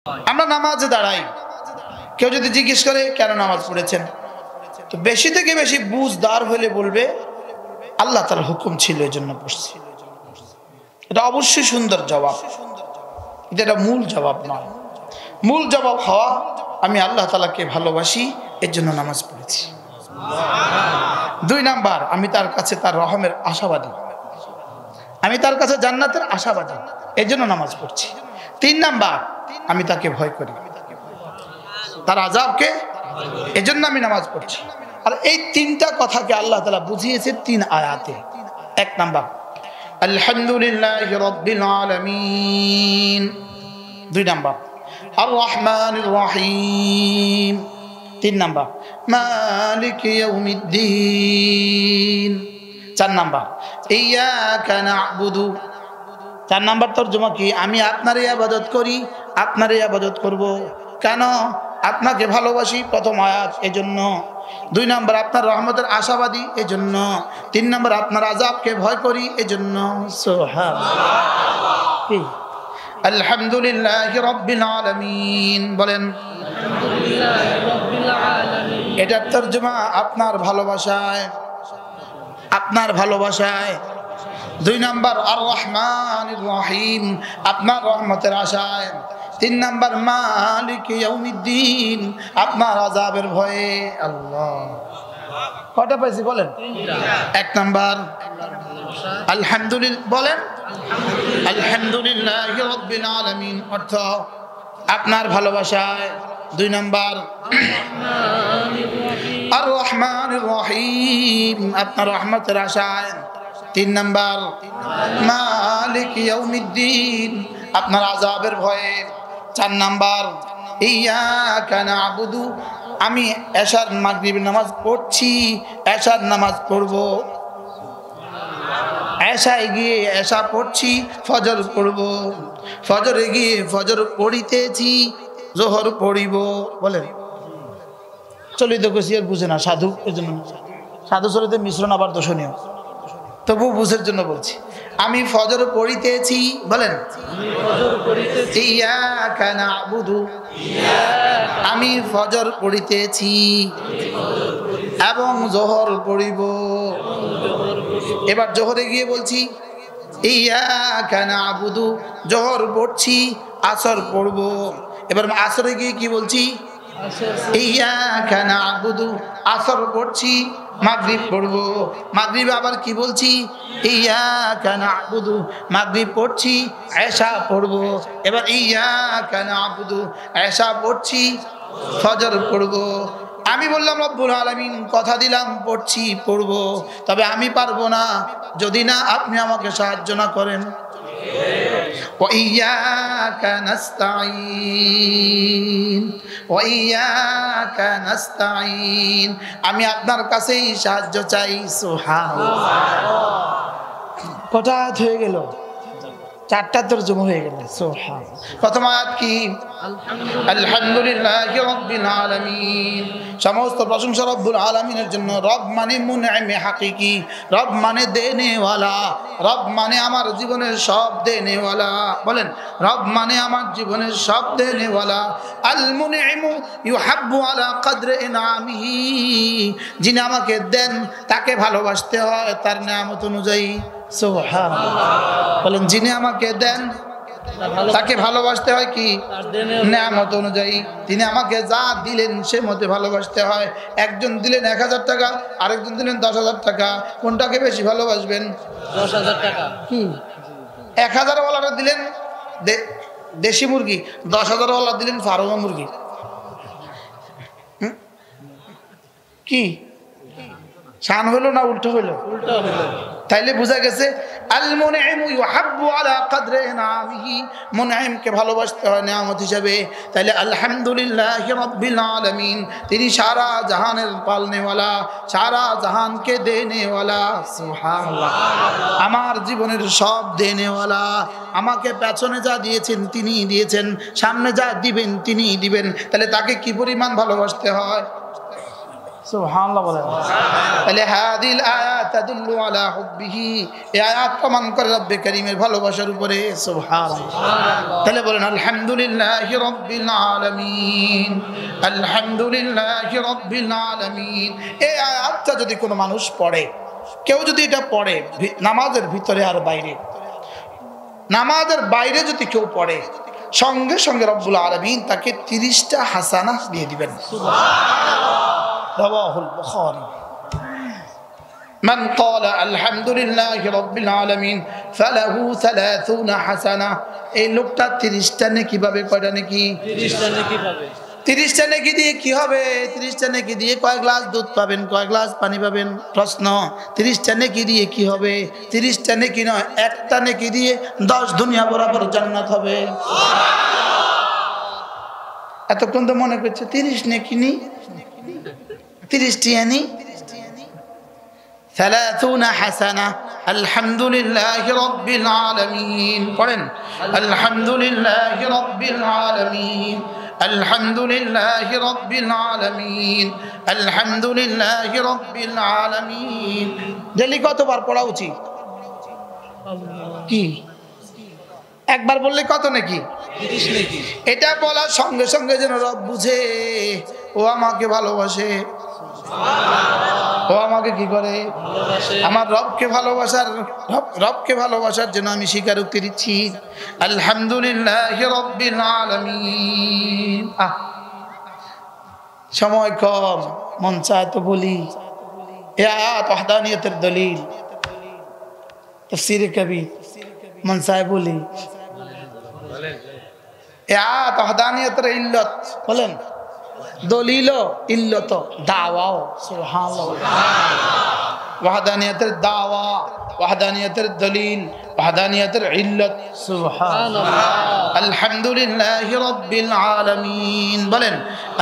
আমরা নামাজে দাঁড়াই, কেউ যদি জিজ্ঞেস করে কেন নামাজ পড়েছেন, তো বেশি থেকে বেশি বুঝদার হলে বলবে আল্লাহ তাআলার হুকুম ছিল এজন্য পড়ছি। এটা অবশ্যই সুন্দর জবাব, এটা মূল জবাব নয়। মূল জবাব হওয়া আমি আল্লাহ তাআলাকে ভালোবাসি এর জন্য নামাজ পড়েছি। 2 নাম্বার, আমি তার কাছে তার রহমের আশাবাদী, আমি তার কাছে জান্নাতের আশাবাদী এর জন্য নামাজ পড়ছি। 3 নাম্বার, আমি তাকে ভয় করি, তার আযাবকে, এজন্য আমি নামাজ পড়ছি। আর এই 3টা কথাকে আল্লাহ তাআলা বুঝিয়েছে 3 আয়াতে। 1 নাম্বার আলহামদুলিল্লাহি রাব্বিল আলামিন, 2 নাম্বার আর রহমানির রহিম, 3 নাম্বার মালিক ইয়াউমিদ্দিন, 4 নাম্বার ইয়াকা না'বুদু। 4 নাম্বার তরজমা কি? আমি আপনারই ইবাদত করি, আপনারই ইবাদত করব। কেন? আপনাকে ভালোবাসি, প্রথম আয়াত, এজন্য। 2 নাম্বার আপনার রহমতের আশাবাদী, এজন্য। 3 নাম্বার আপনার আযাবকে ভয় করি, এজন্য। সুবহানাল্লাহ। কি? আলহামদুলিল্লাহি রাব্বিল আলামিন, বলেন আলহামদুলিল্লাহি রাব্বিল আলামিন। এটার তরজমা আপনার ভালোবাসায়, আপনার ভালোবাসায়। 2 নাম্বার আর রহমানির রহিম, আপনার রহমতের আশায়। 3 নাম্বার মালিক ইয়াউমিদ্দিন, আপনার আযাবের ভয়ে। আল্লাহ, কয়টা পাইছি বলেন? 1 নাম্বার আলহামদুলিল্লাহ, বলেন আলহামদুলিল্লাহি রাব্বিল আলামিন, অর্থ আপনার ভালোবাসায়। 2 নাম্বার আর রহমানির রহিম, আপনার রহমতের আশায়। 3 নাম্বার মালিক ইয়াউমিদ্দিন, আপনার আযাবের ভয়ে। 4 নাম্বার ইয়াকা না'বুদু, আমি এশার মাগরিবের নামাজ পড়ছি, এশার নামাজ পড়ব। এশায় গিয়ে এশা পড়ছি, ফজর পড়ব। ফজরে গিয়ে ফজর পড়িতেছি, জোহর পড়িব। বলেন, চলিত কইছি আর বুঝে না সাধু, এজন্য সাধু চলিতে মিশ্রণ আবার দোষণীয়, তবু বুঝের জন্য বলছি। আমি ফজর পড়িতেছি, বলেন ইয়াকা না'বুদু, আমি ফজর পড়িতেছি এবং জোহর পড়িব। এবার জোহরে গিয়ে বলছি ইয়াকা না'বুদু, জোহর পড়ছি, আসর পড়ব। এবার আসরে গিয়ে কি বলছি? ইয়াকা না'বুদু, আসর পড়ছি, মাগরিব পড়ব। মাগরিব আবার কি বলছি? ইয়াকা না'বুদু, মাগরিব পড়ছি, এশা পড়ব। এবার ইয়াকা না'বুদু, এশা পড়ছি, ফজর পড়ব। আমি বললাম রব্বুল আলামিন, কথা দিলাম পড়ছি, পড়ব, তবে আমি পারবো না যদি না আপনি আমাকে সাহায্য না করেন। ওয়াইয়াকা নাস্তাঈন, ওয়াইয়াকা নাস্তাঈন, আমি আপনার কাছেই সাহায্য চাই। সুবহানাল্লাহ। কটা আয়াত হয়ে গেল? 4টা তরজমা হয়ে গেল। সুবহানাল্লাহ। প্রথম আয়াত কি? আলহামদুলিল্লাহি রাব্বিল আলামিন, সমস্ত প্রশংসা রব্বুল আলামিনের জন্য। রব মানে মুনঈমে হাকিকি, রব মানে দেনেওয়ালা, রব মানে আমার জীবনের সব দেনেওয়ালা। বলেন, রব মানে আমার জীবনের সব দেনেওয়ালা। আল মুনঈমু ইউহাব্বু আলা কদরি ইনআমিহি, যিনি আমাকে দেন তাকে ভালোবাসতে হয় তার নিয়ামত অনুযায়ী। সুবহানাল্লাহ। বলেন, যিনি আমাকে দেন তাকে ভালোবাসতে হয় কি? নিয়ামত অনুযায়ী। তিনি আমাকে যা দিলেন সে মতে ভালোবাসতে হয়। একজন দিলেন 1000 টাকা, আরেকজন দিলেন 10,000 টাকা, কোনটাকে বেশি ভালোবাসবেন? 10,000 টাকা। 1000 ওয়ালাটা দিলেন দেশি মুরগি, 10,000 ওয়ালা দিলেন ফার্মা মুরগি, কি শান হইল না উল্টো হইল? উল্টো হলো। তাইলে বোঝা গেছে আল মুনঈমু ইউহাব্বু আলা কদরি ইনআমিহি, মুনঈমকে ভালোবাসতে হয় নিয়ামত হিসেবে। তাইলে আলহামদুলিল্লাহি রাব্বিল আলামিন, তিনি সারা জাহানের পালনেওয়ালা, সারা জাহানকে দেনেওয়ালা। সুবহানাল্লাহ। আমার জীবনের সব দেনেওয়ালা, আমাকে পেছনে যা দিয়েছেন তিনিই দিয়েছেন, সামনে যা দিবেন তিনিই দিবেন। তাহলে তাকে কি পরিমাণ ভালোবাসতে হয়? সুবহানাল্লাহ বলেন। তাহলে হাদিল আয়াত তাদুল্লু আলা হুব্বিহি, এই আয়াত প্রমাণ করে রব্বে কারীমের ভালোবাসার উপরে। সুবহানাল্লাহ। তাহলে বলেন আলহামদুলিল্লাহি রাব্বিল আলামিন, আলহামদুলিল্লাহি রাব্বিল আলামিন। এই আয়াতটা যদি কোনো মানুষ পড়ে, কেউ যদি এটা পড়ে নামাজের ভিতরে আর বাইরে, নামাজের বাইরে যদি কেউ পড়ে, সঙ্গে সঙ্গে রব্বুল আলামিন তাকে 30টা হাসানা দিয়ে দিবেন। রাওয়াহুল বুখারী। মান ক্বালা আলহামদুলিল্লাহি রাব্বিল আলামিন ফালাহু 30 হাসানা। এই লোকটা 30টা নেকি পাবে। কয়টা নেকি? 30টা নেকি পাবে। 30টা নেকি দিয়ে কি হবে? 30টা নেকি দিয়ে কয় গ্লাস দুধ পাবেন, কয় গ্লাস পানি পাবেন? প্রশ্ন। 30টা নেকি দিয়ে কি হবে? 30টা নেকি নয়, একটা নেকি দিয়ে 10 দুনিয়া বরাবর জান্নাত হবে। এতক্ষণ তো মনে করছে 30 নেকি নি, 30টি আনি। 30 হাসানা। আলহামদুলিল্লাহি রাব্বিল আলামিন। পড়েন আলহামদুলিল্লাহি রাব্বিল আলামিন, আলহামদুলিল্লাহি রাব্বিল আলামিন, আলহামদুলিল্লাহি রাব্বিল আলামিন। ডেইলি কতবার পড়া উচিত? কি একবার বললে কত নাকি? 30 নাকি। এটা বলার সঙ্গে সঙ্গে যেন রব বুঝে ও আমাকে ভালোবাসে, ও আমাকে কি করে? আমার রবকে ভালোবাসার, রবকে ভালোবাসার জন্য আমি স্বীকারোক্তি দিচ্ছি আলহামদুলিল্লাহি রাব্বিল আলামিন। সময় কম, মন চায় তো বলি। এ আয়াত ওয়াহদানিয়তের দলিল, তাফসীরে কবির, মন চায় বলি। এ আয়াত ওয়াহদানিয়তের ইল্লত বলেন, দলিল ইল্লত দাওয়াও। সুবহানাল্লাহ। ওয়াহদানিয়তের দাওয়া, ওয়াহদানিয়তের দলিল, ওয়াহদানিয়তের ইল্লত। সুবহানাল্লাহ। আলহামদুলিল্লাহি রাব্বিল আলামিন। বলেন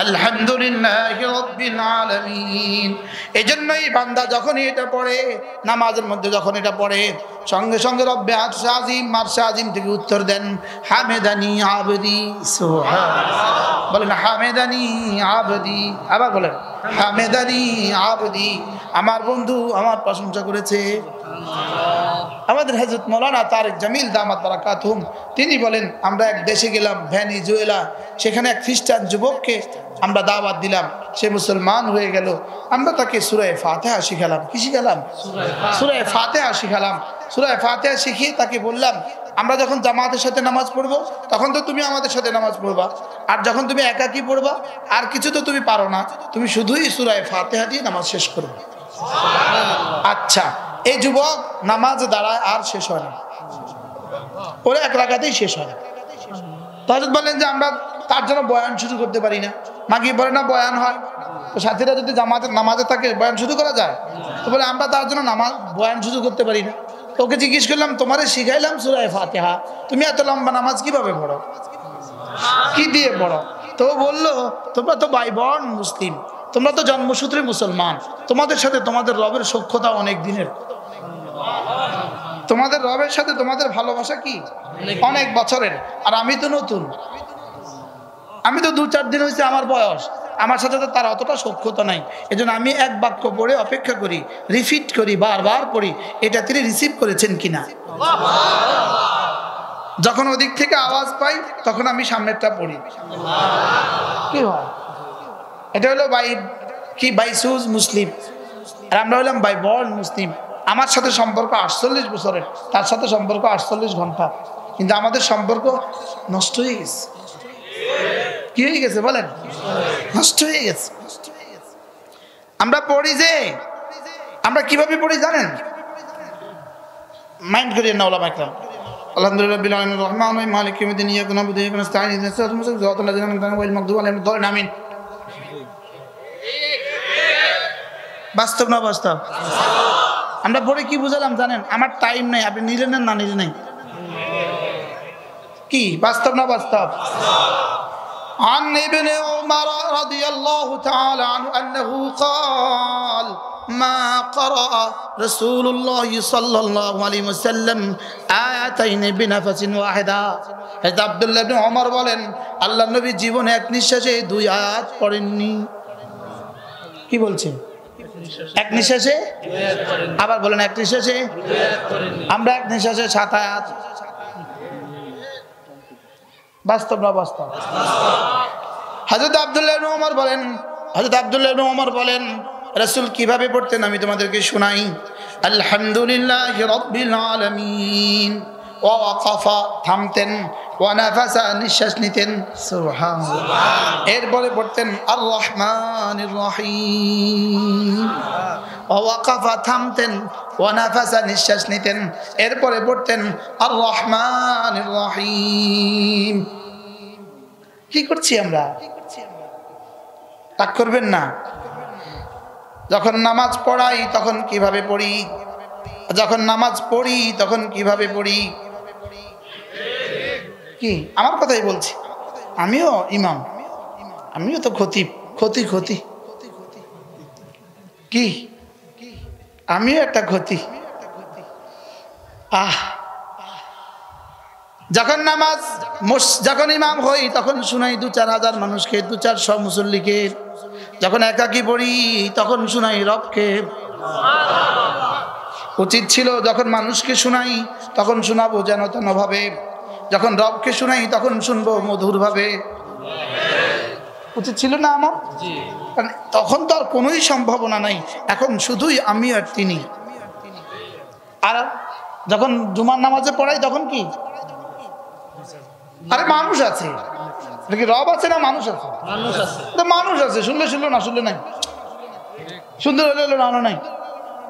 আলহামদুলিল্লাহি রাব্বিল আলামিন। এজন্যই বান্দা যখনই এটা পড়ে, নামাজের মধ্যে যখন এটা পড়ে, সঙ্গে সঙ্গে রব্বে আরশ আজিম, আরশ আজিম থেকে উত্তর দেন হামেদানি আবদি। সুবহানাল্লাহ। বলেন হামেদানি আবদি। আবার বলেন হামেদানি আবদি। আমার বন্ধু আমার প্রশংসা করেছে। আমাদের হযরত মাওলানা তারেক জামিল দামাত বারাকাতুহুম তিনি বলেন, আমরা এক দেশে গেলাম ভেনেজুয়েলা, সেখানে এক খ্রিস্টান যুবককে আমরা দাওয়াত দিলাম, সে মুসলমান হয়ে গেল। আমরা তাকে সূরা ফাতিহা শিখালাম। কি শিখালাম? সূরা ফাতিহা শিখালাম। সূরা ফাতিহা শিখিয়ে তাকে বললাম, আমরা যখন জামাতের সাথে নামাজ পড়বো তখন তো তুমি আমাদের সাথে নামাজ পড়বা, আর যখন তুমি একাকী পড়বা আর কিছু তো তুমি পারো না, তুমি শুধুই সূরা ফাতিহা দিয়ে নামাজ শেষ করবে। আচ্ছা, এই যুবক নামাজ দাঁড়ায় আর শেষ হয় না, ওরা এক রাকাতেই শেষ হয়। হযরত বলেন যে আমরা তার জন্য বয়ান শুরু করতে পারি না। মাগরিব পড়ে না বয়ান হয়, তো সাথীরা যদি জামাতের নামাজে থাকে বয়ান শুরু করা যায়? তো বলে আমরা তার জন্য বয়ান শুরু করতে পারি না। তো ওকে জিজ্ঞেস করলাম, তোমারে শিখাইলাম সূরা ফাতিহা, তুমি এত লম্বা নামাজ কিভাবে পড়ো, কি দিয়ে পড়ো? তো বললো, তোমরা তো ভাই বোন মুসলিম, তোমরা তো জন্মসূত্রে মুসলমান, তোমাদের সাথে তোমাদের রবের সখ্যতা অনেক দিনের, তোমাদের রবের সাথে তোমাদের ভালোবাসা কি অনেক বছরের, আর আমি তো নতুন, আমি তো 2-4 দিন হয়েছে আমার বয়স, আমার সাথে তো তার অতটা সখ্যতা নাই। এজন্য আমি এক বাক্য পড়ে অপেক্ষা করি, রিপিট করি, বারবার পড়ি, এটা তিনি রিসিভ করেছেন কিনা। যখন ওদিক থেকে আওয়াজ পাই তখন আমি সামনেরটা পড়ি। কি হয়? এটা হলো বাইসুজ মুসলিম, আর আমরা হলাম বাই বর্ন মুসলিম। আমার সাথে সম্পর্ক 48 বছরের, তার সাথে সম্পর্ক 48 ঘন্টা, কিন্তু আমাদের সম্পর্ক নষ্ট হয়ে গেছে। কি হয়ে গেছে বলেন? নষ্ট হয়ে গেছে। আমরা পড়ি যে, আমরা কিভাবে পড়ি জানেন? মাইন্ড করিয়েন না ওলামা ইকরাম। আলহামদুলিল্লাহ বিল আলামিন রহমান রহিম মালিক ইয়াউমিদ্দিন ইয়াকা না'বুদু ওয়া ইয়াকা নাস্তাঈন ইহদিনাস সিরাতাল মুস্তাকিম সিরাতাল লাযিনা আন'আমতা আলাইহিম গায়রিল মাগদুবি আলাইহিম ওয়ালাদ-দাল্লিন আমিন। বাস্তব না বাস্তব? আমরা পড়ে কি বুঝালাম জানেন? আমার টাইম নাই, আপনি নিলে নেন না নিলে নাই। কি বাস্তব না বাস্তব? عن ابن عمر رضي الله تعالى عنه أنه قال ما قرأ رسول الله صلى الله عليه وسلم آيتين بنفس واحدة. আব্দুল্লাহ ইবনে ওমর বলেন, আল্লাহর নবী জীবনে এক নিঃশ্বাসে 2 আয়াত পড়েননি। কি বলছে? এক নিঃশ্বাসে, আবার বলেন এক নিঃশ্বাসে। আমরা এক নিঃশ্বাসে 7 আয়াত। বাস্তব না বাস্তব? হযরত আব্দুল্লাহ ইবনে ওমর বলেন রাসূল কিভাবে পড়তেন আমি তোমাদেরকে শোনাই। আলহামদুলিল্লাহি রাব্বিল আলামিন, ওয়া ওয়াকাফা থামতেন, ওয়া নাফাসা নিঃশ্বাস নিতেন, সুবহানাল্লাহ। এরপরে পড়তেন আর রহমানির রহিম, ওয়া ওয়াকাফা থামতেন, ওয়া নাফাসা নিঃশ্বাস নিতেন, এরপরে পড়তেন আর রহমানির রহিম। কি করছি আমরা? রাগ করবেন না। যখন নামাজ পড়াই তখন কিভাবে পড়ি, যখন নামাজ পড়ি তখন কিভাবে পড়ি? কি আমার কথাই বলছি, আমিও ইমাম, আমিও তো খতিব, ক্ষতি কি আমিও একটা ক্ষতি। যখন ইমাম হই তখন শুনাই 2-4 হাজার মানুষকে, 2-400 মুসল্লিকে। যখন একাকী পড়ি তখন শুনাই রবকে। উচিত ছিল যখন মানুষকে শুনাই তখন শোনাবো যেন তেন ভাবে, যখন রবকে শুনাই তখন শুনবো মধুর ভাবে। উচিত ছিল না আমার? তখন তো আর কোনোই সম্ভাবনা নাই, এখন শুধুই আমি আর তিনি। আর যখন জুমার নামাজে পড়াই তখন কি? আরে মানুষ আছে, রব আছে না মানুষ আছে? মানুষ আছে, শুনলে শুনলো, না শুনলে নাই, সুন্দর হলে হলো, না নাই।